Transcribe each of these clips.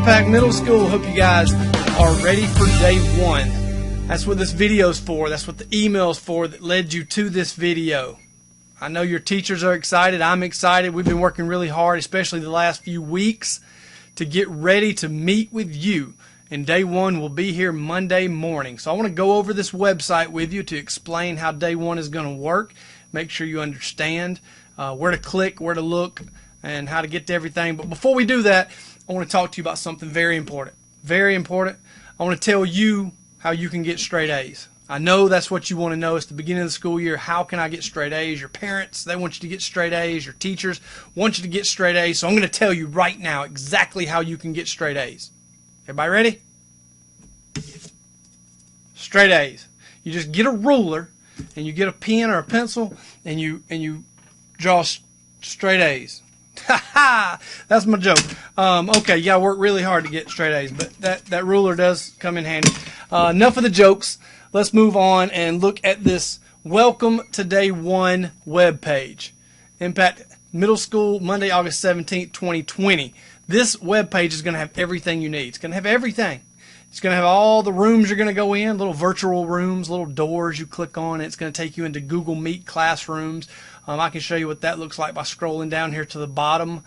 Impact Middle School. Hope you guys are ready for day one. That's what this video is for. That's what the email is for that led you to this video. I know your teachers are excited. I'm excited. We've been working really hard, especially the last few weeks, to get ready to meet with you. And day one will be here Monday morning. So I want to go over this website with you to explain how day one is going to work. Make sure you understand where to click, where to look, and how to get to everything. But before we do that, I want to talk to you about something very important. Very important. I want to tell you how you can get straight A's. I know that's what you want to know. It's the beginning of the school year. How can I get straight A's? Your parents, they want you to get straight A's. Your teachers want you to get straight A's. So I'm going to tell you right now exactly how you can get straight A's. Everybody ready? Straight A's. You just get a ruler and you get a pen or a pencil and you draw straight A's. Ha ha! That's my joke. Okay, you gotta work really hard to get straight A's, but that ruler does come in handy. Enough of the jokes. Let's move on and look at this Welcome to Day One web page. Impact Middle School, Monday, August 17th, 2020. This web page is going to have everything you need. It's going to have everything. It's going to have all the rooms you're going to go in, little virtual rooms, little doors you click on. It's going to take you into Google Meet classrooms. I can show you what that looks like by scrolling down here to the bottom.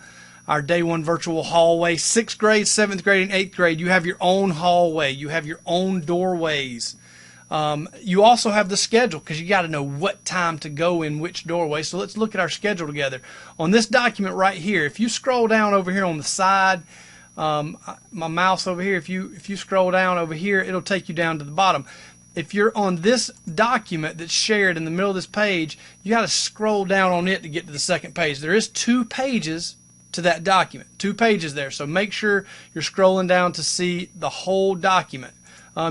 Our day one virtual hallway, 6th grade, 7th grade, and 8th grade. You have your own hallway. You have your own doorways. You also have the schedule because you got to know what time to go in which doorway. So let's look at our schedule together. On this document right here, if you scroll down over here on the side, my mouse over here, if you scroll down over here, it'll take you down to the bottom. If you're on this document that's shared in the middle of this page, you got to scroll down on it to get to the second page. There is 2 pages to that document, 2 pages there. So make sure you're scrolling down to see the whole document.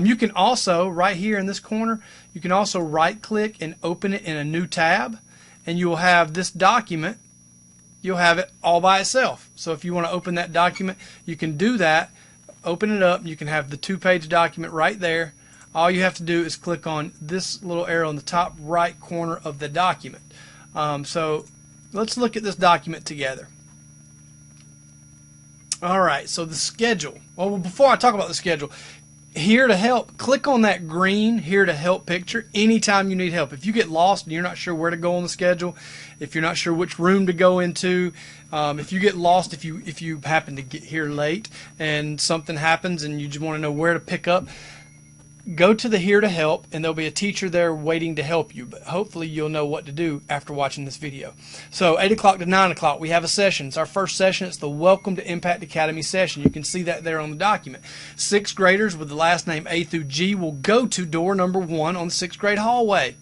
You can also, right here in this corner, you can also right click and open it in a new tab, and you will have this document. You'll have it all by itself. So if you want to open that document, you can do that. Open it up, and you can have the 2-page document right there. All you have to do is click on this little arrow in the top right corner of the document. So let's look at this document together. All right, so the schedule. Well, before I talk about the schedule, Here to Help, click on that green Here to Help picture anytime you need help. If you get lost and you're not sure where to go on the schedule, if you're not sure which room to go into, if you get lost, if you happen to get here late and something happens and you just want to know where to pick up, go to the Here to Help, and there'll be a teacher there waiting to help you. But hopefully you'll know what to do after watching this video. So 8 o'clock to 9 o'clock, we have a session. It's our first session. It's the Welcome to Impact Academy session. You can see that there on the document. 6th graders with the last name A through G will go to door number 1 on the 6th grade hallway.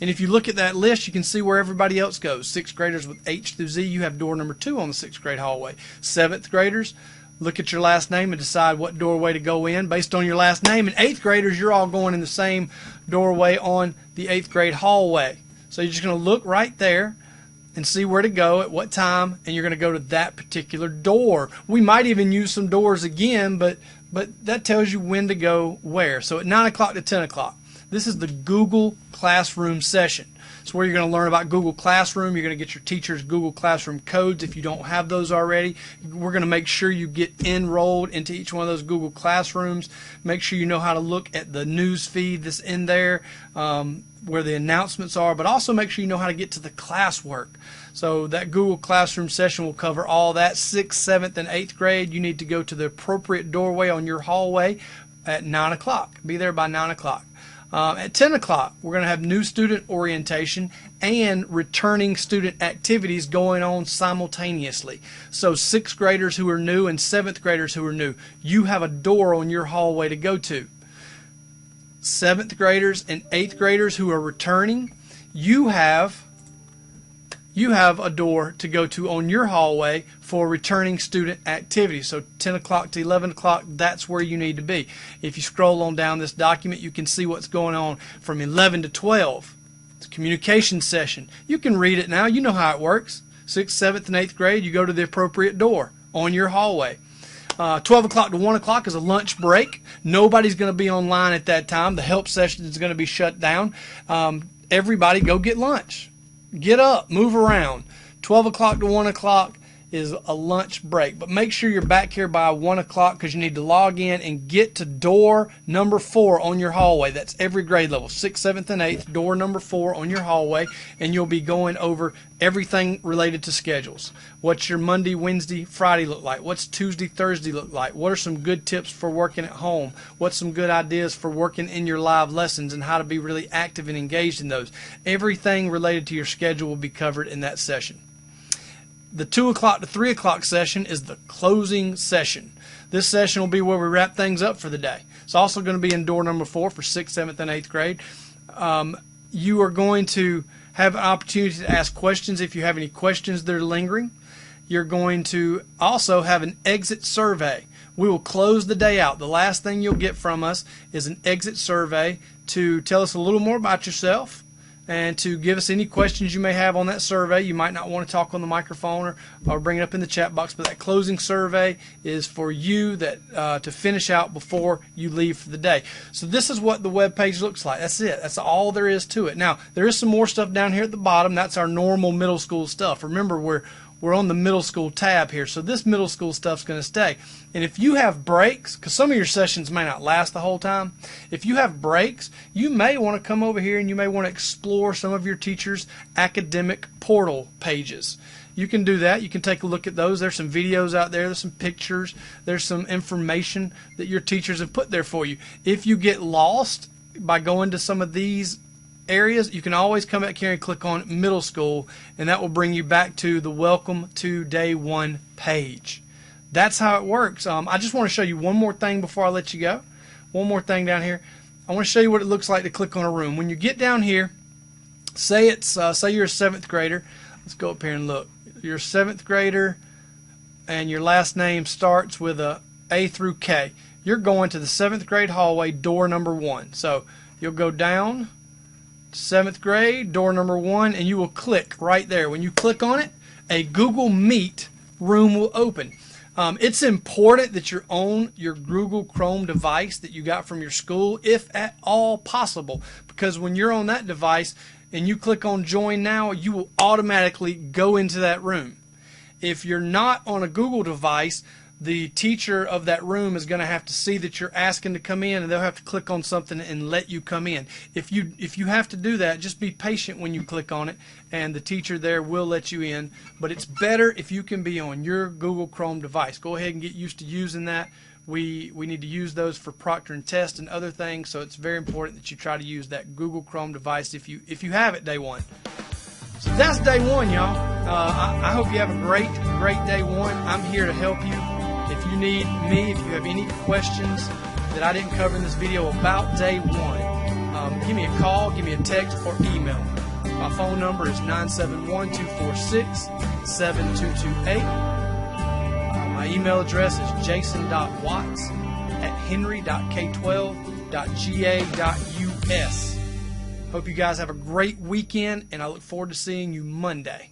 And if you look at that list, you can see where everybody else goes. 6th graders with H through Z, you have door number 2 on the 6th grade hallway. 7th graders, look at your last name and decide what doorway to go in based on your last name. And 8th graders, you're all going in the same doorway on the 8th grade hallway. So you're just going to look right there and see where to go at what time, and you're going to go to that particular door. We might even use some doors again, but that tells you when to go where. So at 9 o'clock to 10 o'clock, this is the Google Classroom session. It's where you're going to learn about Google Classroom. You're going to get your teacher's Google Classroom codes if you don't have those already. We're going to make sure you get enrolled into each one of those Google Classrooms. Make sure you know how to look at the news feed that's in there, where the announcements are, but also make sure you know how to get to the classwork. So that Google Classroom session will cover all that. 6th, 7th, and 8th grade, you need to go to the appropriate doorway on your hallway at 9 o'clock. Be there by 9 o'clock. At 10 o'clock, we're going to have new student orientation and returning student activities going on simultaneously. So 6th graders who are new and 7th graders who are new, you have a door on your hallway to go to. 7th graders and 8th graders who are returning, you have a door to go to on your hallway for returning student activities. So 10 o'clock to 11 o'clock, that's where you need to be. If you scroll on down this document, you can see what's going on from 11 to 12. It's a communication session. You can read it now. You know how it works. 6th, 7th, and 8th grade, you go to the appropriate door on your hallway. 12 o'clock to 1 o'clock is a lunch break. Nobody's going to be online at that time. The help session is going to be shut down. Everybody go get lunch. Get up, move around. 12 o'clock to 1 o'clock is a lunch break. But make sure you're back here by 1 o'clock because you need to log in and get to door number 4 on your hallway. That's every grade level, 6th, 7th, and 8th, door number 4 on your hallway, and you'll be going over everything related to schedules. What's your Monday, Wednesday, Friday look like? What's Tuesday, Thursday look like? What are some good tips for working at home? What's some good ideas for working in your live lessons and how to be really active and engaged in those? Everything related to your schedule will be covered in that session. The 2 o'clock to 3 o'clock session is the closing session. This session will be where we wrap things up for the day. It's also going to be in door number 4 for 6th, 7th, and 8th grade. You are going to have an opportunity to ask questions if you have any questions that are lingering. You're going to also have an exit survey. We will close the day out. The last thing you'll get from us is an exit survey to tell us a little more about yourself and to give us any questions you may have on that survey. You might not want to talk on the microphone or bring it up in the chat box, but that closing survey is for you to finish out before you leave for the day. So this is what the web page looks like. That's it. That's all there is to it. Now, there is some more stuff down here at the bottom. That's our normal middle school stuff. Remember, we're on the middle school tab here, so this middle school stuff's going to stay. And if you have breaks, because some of your sessions may not last the whole time, if you have breaks, you may want to come over here and you may want to explore some of your teachers' academic portal pages. You can do that. You can take a look at those. There's some videos out there. There's some pictures. There's some information that your teachers have put there for you. If you get lost by going to some of these areas, you can always come back here and click on middle school, and that will bring you back to the welcome to day 1 page. That's how it works. I just want to show you one more thing before I let you go. One more thing down here. I want to show you what it looks like to click on a room. When you get down here, say you're a 7th grader. Let's go up here and look. You're a 7th grader and your last name starts with a A through K. You're going to the 7th grade hallway, door number 1. So you'll go down 7th grade, door number 1, and you will click right there. When you click on it, a Google Meet room will open. It's important that you're on your Google Chrome device that you got from your school, if at all possible, because when you're on that device and you click on Join Now, you will automatically go into that room. If you're not on a Google device, the teacher of that room is going to have to see that you're asking to come in, and they'll have to click on something and let you come in. If you have to do that, just be patient when you click on it, and the teacher there will let you in. But it's better if you can be on your Google Chrome device. Go ahead and get used to using that. We need to use those for proctor and test and other things, so it's very important that you try to use that Google Chrome device if you have it day 1. So that's day 1, y'all. I hope you have a great day 1. I'm here to help you. If you need me, if you have any questions that I didn't cover in this video about day 1, give me a call, give me a text, or email me. My phone number is 971-246-7228. My email address is jason.watts@henry.k12.ga.us. Hope you guys have a great weekend, and I look forward to seeing you Monday.